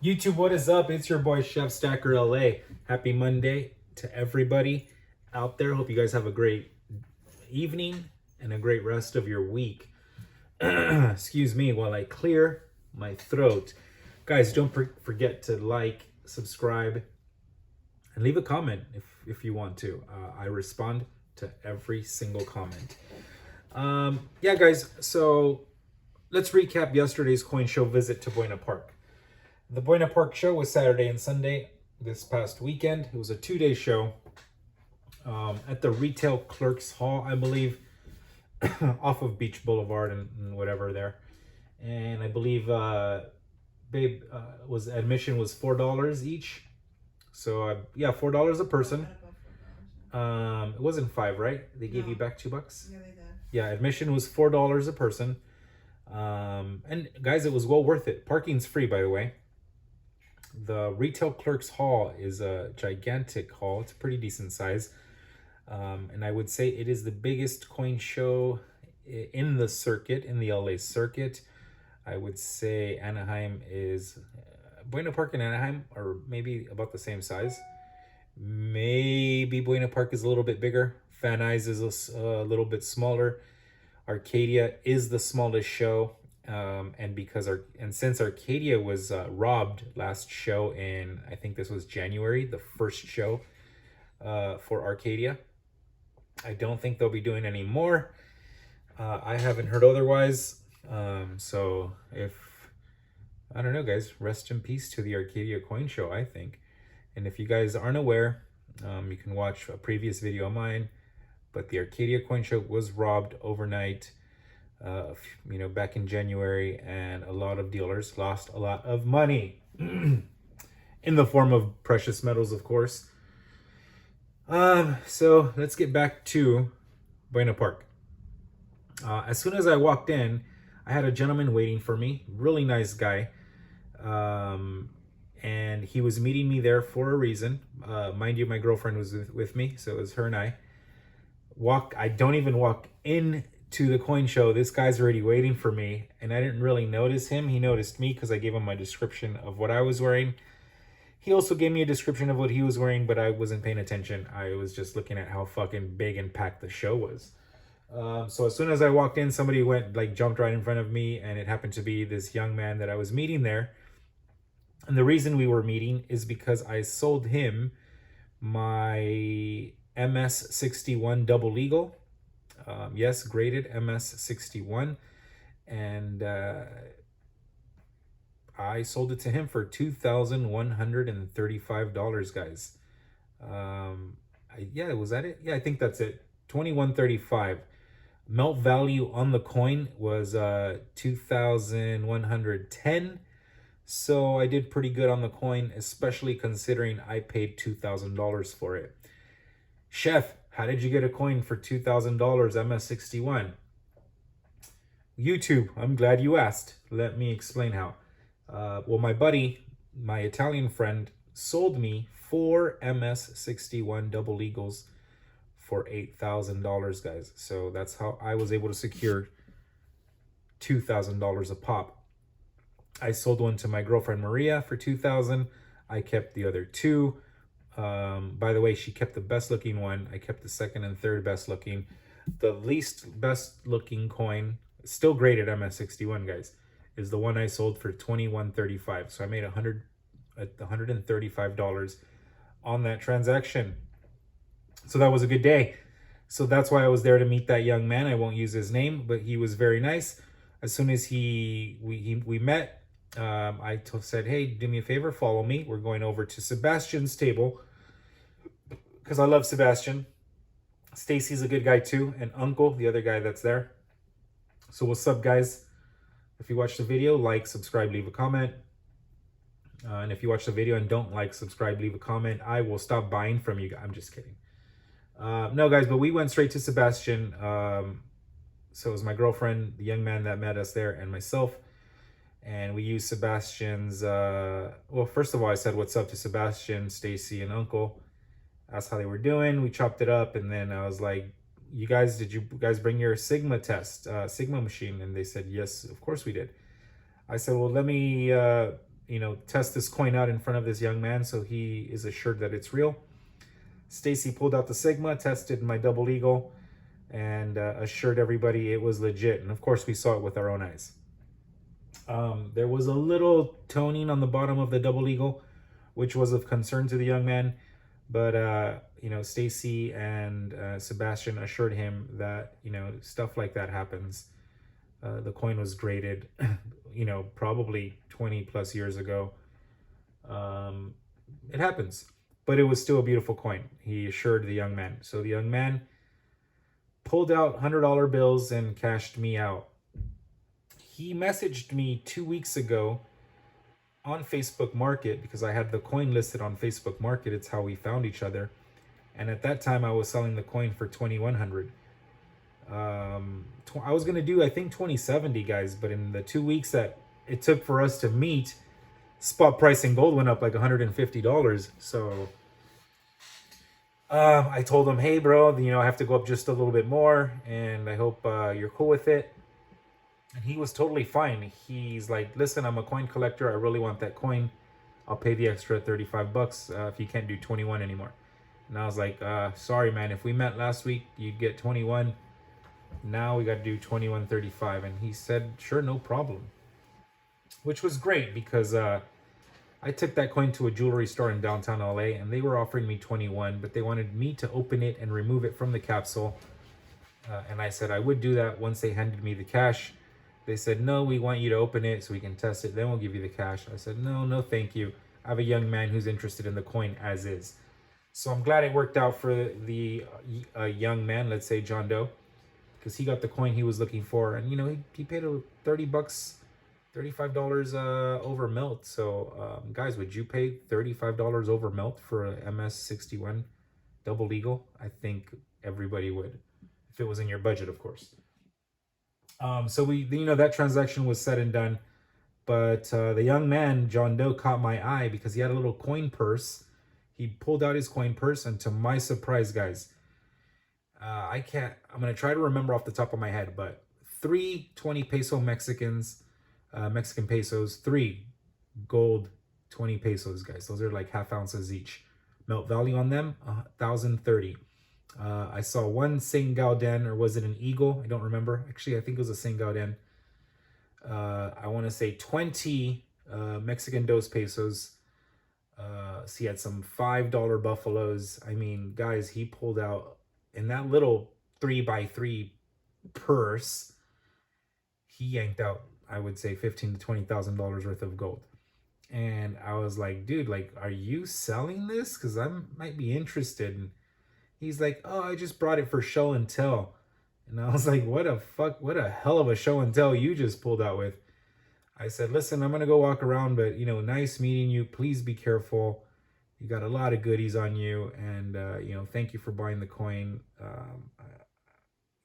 YouTube, what is up? It's your boy Chef Stacker LA. Happy Monday to everybody out there. Hope you guys have a great evening and a great rest of your week. Excuse me while I clear my throat. Guys, don't forget to like, subscribe, and leave a comment if you want to. I respond to every single comment. Yeah, guys, so let's recap yesterday's coin show visit to Buena Park. The Buena Park show was Saturday and Sunday this past weekend. It was a 2-day show at the Retail Clerks Hall, I believe, off of Beach Boulevard and whatever there. And I believe admission was $4 each. So yeah, $4 a person. It wasn't $5, right? They gave you back $2. Yeah, they did. Yeah, admission was $4 a person. And guys, it was well worth it. Parking's free, by the way. The Retail Clerks Hall is a gigantic hall. It's a pretty decent size. And I would say it is the biggest coin show in the circuit, in the LA circuit. I would say Anaheim is... Buena Park and Anaheim are maybe about the same size. Maybe Buena Park is a little bit bigger. Fan Eyes is a little bit smaller. Arcadia is the smallest show. And since Arcadia was robbed last show in, I think this was January, the first show for Arcadia, I don't think they'll be doing any more. I haven't heard otherwise. So I don't know, guys, rest in peace to the Arcadia coin show, I think. And if you guys aren't aware, you can watch a previous video of mine, but the Arcadia coin show was robbed overnight. Back in January, and a lot of dealers lost a lot of money in the form of precious metals, of course. So let's get back to Buena Park. As soon as I walked in, I had a gentleman waiting for me, really nice guy. And he was meeting me there for a reason. Mind you, my girlfriend was with me, so it was her and I. I don't even walk in to the coin show. This guy's already waiting for me, and I didn't really notice him. He noticed me because I gave him my description of what I was wearing. He also gave me a description of what he was wearing, but I wasn't paying attention. I was just looking at how fucking big and packed the show was. So as soon as I walked in, somebody jumped right in front of me, and it happened to be this young man that I was meeting there. And the reason we were meeting is because I sold him my MS61 double legal. Yes, graded MS61, and I sold it to him for $2,135, guys. Yeah, was that it? Yeah, I think that's it. $2,135. Melt value on the coin was $2,110. So I did pretty good on the coin, especially considering I paid $2,000 for it. Chef, how did you get a coin for $2,000 MS61? YouTube, I'm glad you asked. Let me explain how. Well, my buddy, my Italian friend, sold me 4 MS61 double legals for $8,000, guys. So that's how I was able to secure $2,000 a pop. I sold one to my girlfriend Maria for $2,000. I kept the other 2. By the way, she kept the best looking one. I kept the second and third best looking. The least best looking coin, still graded MS61, guys, is the one I sold for $2,135. So I made $135 on that transaction. So that was a good day. So that's why I was there to meet that young man. I won't use his name, but he was very nice. As soon as we met, I said, hey, do me a favor, follow me. We're going over to Sebastian's table because I love Sebastian. Stacy's a good guy too, and Uncle, the other guy that's there. So what's up, guys? If you watch the video, like, subscribe, leave a comment. And if you watch the video and don't like, subscribe, leave a comment, I will stop buying from you guys. I'm just kidding. No, guys, but we went straight to Sebastian. So it was my girlfriend, the young man that met us there, and myself. And we used Sebastian's, well, first of all, I said what's up to Sebastian, Stacy, and Uncle. Asked how they were doing. We chopped it up, and then I was like, did you guys bring your Sigma test, Sigma machine? And they said, yes, of course we did. I said, well, let me test this coin out in front of this young man so he is assured that it's real. Stacy pulled out the Sigma, tested my double eagle, and assured everybody it was legit. And of course, we saw it with our own eyes. There was a little toning on the bottom of the double eagle, which was of concern to the young man. But, Stacy and Sebastian assured him that, stuff like that happens. The coin was graded, probably 20 plus years ago. It happens. But it was still a beautiful coin, he assured the young man. So the young man pulled out $100 bills and cashed me out. He messaged me 2 weeks ago on Facebook Market because I had the coin listed on Facebook Market. It's how we found each other. And at that time, I was selling the coin for $2,100. I was going to do, I think, 2070, guys. But in the 2 weeks that it took for us to meet, spot price in gold went up like $150. So I told him, hey, bro, I have to go up just a little bit more. And I hope you're cool with it. And he was totally fine. He's like, listen, I'm a coin collector. I really want that coin. I'll pay the extra 35 bucks if you can't do 21 anymore. And I was like, sorry, man. If we met last week, you'd get 21. Now we got to do 21.35. And he said, sure, no problem. Which was great because I took that coin to a jewelry store in downtown LA and they were offering me 21, but they wanted me to open it and remove it from the capsule. And I said I would do that once they handed me the cash. They said, no, we want you to open it so we can test it. Then we'll give you the cash. I said, no, thank you. I have a young man who's interested in the coin as is. So I'm glad it worked out for the young man, let's say John Doe, because he got the coin he was looking for. And, he paid 30 bucks, $35 over melt. So, guys, would you pay $35 over melt for a MS61 double eagle? I think everybody would, if it was in your budget, of course. So that transaction was said and done, but the young man, John Doe, caught my eye because he had a little coin purse. He pulled out his coin purse, and to my surprise, guys, I'm going to try to remember off the top of my head, but 3 20 peso Mexican pesos, 3 gold 20 pesos, guys. Those are like half ounces each. Melt value on them, 1,030. I saw one Saint Gauden, or was it an eagle? I don't remember. Actually, I think it was a Saint Gauden. I want to say 20 Mexican dos pesos. So he had some $5 buffaloes. I mean, guys, he pulled out in that little 3x3 purse. He yanked out, I would say, $15,000 to $20,000 worth of gold. And I was like, dude, like, are you selling this? Because I might be interested. And he's like, oh, I just brought it for show and tell. And I was like, what a hell of a show and tell you just pulled out with. I said, listen, I'm going to go walk around, but, nice meeting you. Please be careful. You got a lot of goodies on you. And, thank you for buying the coin.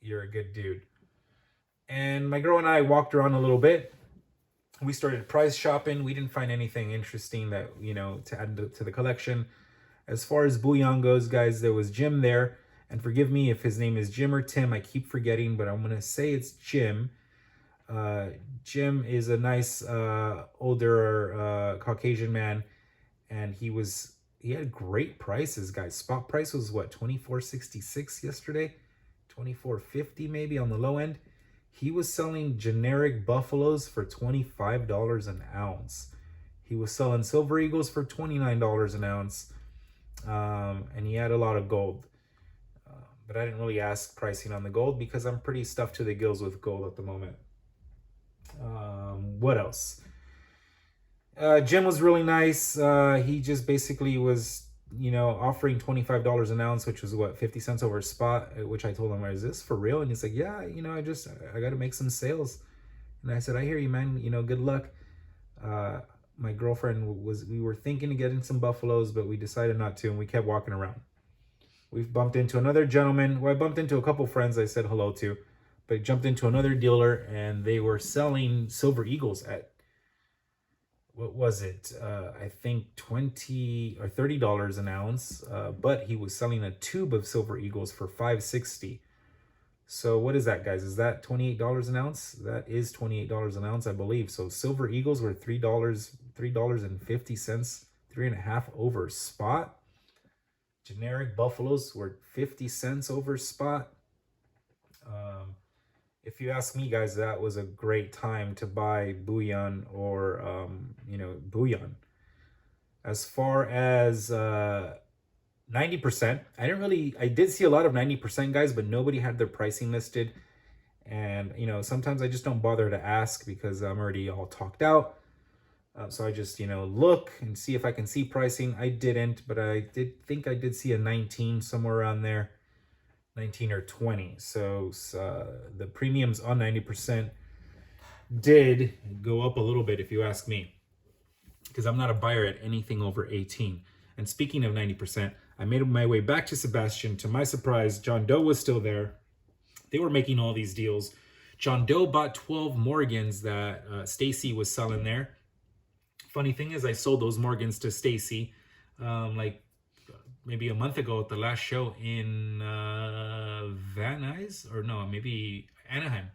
You're a good dude. And my girl and I walked around a little bit. We started price shopping. We didn't find anything interesting that, to add to the collection. As far as Bullion goes, guys, there was Jim there. And forgive me if his name is Jim or Tim. I keep forgetting, but I'm going to say it's Jim. Jim is a nice older Caucasian man. And he had great prices, guys. Spot price was what, $24.66 yesterday? $24.50 maybe on the low end. He was selling generic buffaloes for $25 an ounce. He was selling silver eagles for $29 an ounce. And he had a lot of gold. But I didn't really ask pricing on the gold because I'm pretty stuffed to the gills with gold at the moment. What else? Jim was really nice. He just basically was, offering $25 an ounce, which was what, 50 cents over spot, which I told him, is this for real? And he's like, yeah, I got to make some sales. And I said, I hear you, man, good luck. My girlfriend we were thinking of getting some buffaloes, but we decided not to, and we kept walking around. We've bumped into another gentleman. Well, I bumped into a couple friends I said hello to, but jumped into another dealer, and they were selling silver eagles at, what was it? I think $20 or $30 an ounce, but he was selling a tube of silver eagles for $5.60. So what is that, guys? Is that $28 an ounce? That is $28 an ounce, I believe. So Silver Eagles were $3.50, 3.5 over spot. Generic Buffaloes were 50 cents over spot. If you ask me, guys, that was a great time to buy Bullion or, Bullion. As far as 90%, I did see a lot of 90% guys, but nobody had their pricing listed. And, sometimes I just don't bother to ask because I'm already all talked out. So I just, look and see if I can see pricing. I didn't, but I did think I did see a 19 somewhere around there, 19 or 20. So the premiums on 90% did go up a little bit, if you ask me, because I'm not a buyer at anything over 18. And speaking of 90%, I made my way back to Sebastian. To my surprise, John Doe was still there. They were making all these deals. John Doe bought 12 Morgans that Stacy was selling there. Funny thing is, I sold those Morgans to Stacy like maybe a month ago at the last show in Van Nuys, or no, maybe Anaheim.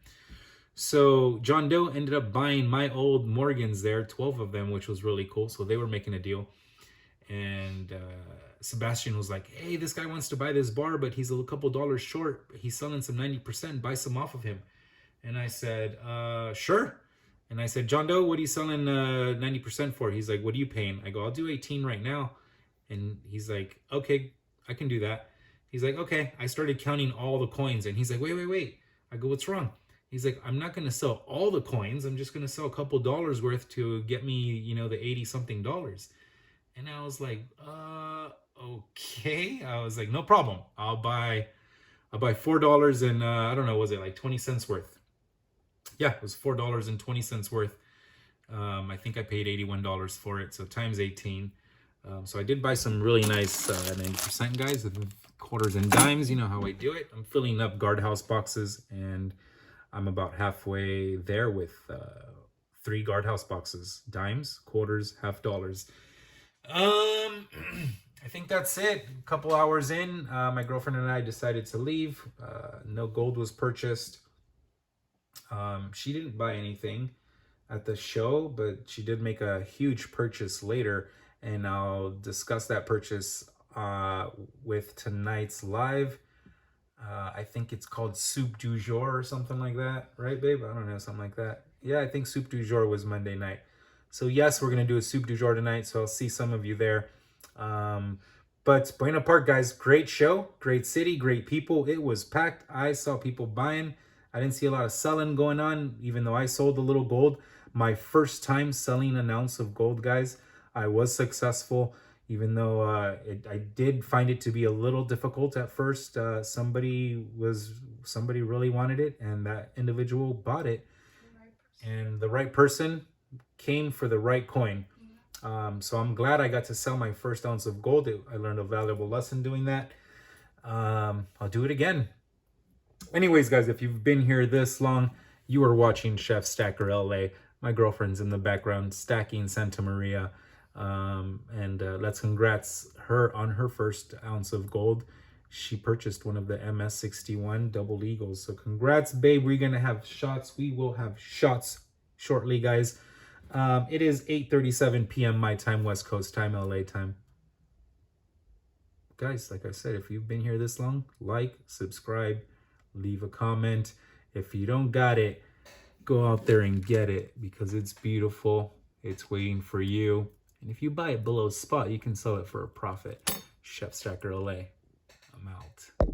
So John Doe ended up buying my old Morgans there, 12 of them, which was really cool. So they were making a deal. And Sebastian was like, hey, this guy wants to buy this bar, but he's a couple dollars short. He's selling some 90%. Buy some off of him. And I said, sure. And I said, John Doe, what are you selling 90% for? He's like, what are you paying? I go, I'll do 18 right now. And he's like, okay, I can do that. He's like, okay. I started counting all the coins. And he's like, wait. I go, what's wrong? He's like, I'm not going to sell all the coins. I'm just going to sell a couple dollars worth to get me, the 80 something dollars. And I was like, okay. I was like, no problem. I'll buy $4 and I don't know, was it like 20 cents worth? Yeah, it was $4.20 worth. I think I paid $81 for it, so times 18. So I did buy some really nice 90% guys with quarters and dimes. You know how I do it. I'm filling up guardhouse boxes, and I'm about halfway there with 3 guardhouse boxes, dimes, quarters, half dollars. I think that's it. A couple hours in, my girlfriend and I decided to leave. No gold was purchased. She didn't buy anything at the show, but she did make a huge purchase later, and I'll discuss that purchase with tonight's live. I think it's called Soup du Jour or something like that, right, babe? I don't know, something like that. Yeah, I think Soup du Jour was Monday night. So yes, we're gonna do a Soup du Jour tonight, so I'll see some of you there. But Buena Park, guys, great show, great city, great people. It was packed. I saw people buying. I didn't see a lot of selling going on, even though I sold a little gold. My first time selling an ounce of gold, guys. I was successful, even though I did find it to be a little difficult at first. Somebody really wanted it, and that individual bought it. And the right person came for the right coin. So I'm glad I got to sell my first ounce of gold. I learned a valuable lesson doing that. I'll do it again. Anyways, guys, if you've been here this long, you are watching Chef Stacker LA. My girlfriend's in the background stacking Santa Maria. Let's congrats her on her first ounce of gold. She purchased one of the MS61 double eagles. So congrats, babe. We're going to have shots. We will have shots shortly, guys. It is 8:37 p.m. my time, West Coast time, LA time. Guys, like I said, if you've been here this long, like, subscribe, leave a comment. If you don't got it, go out there and get it, because it's beautiful. It's waiting for you. And if you buy it below spot, you can sell it for a profit. Chef Stacker LA.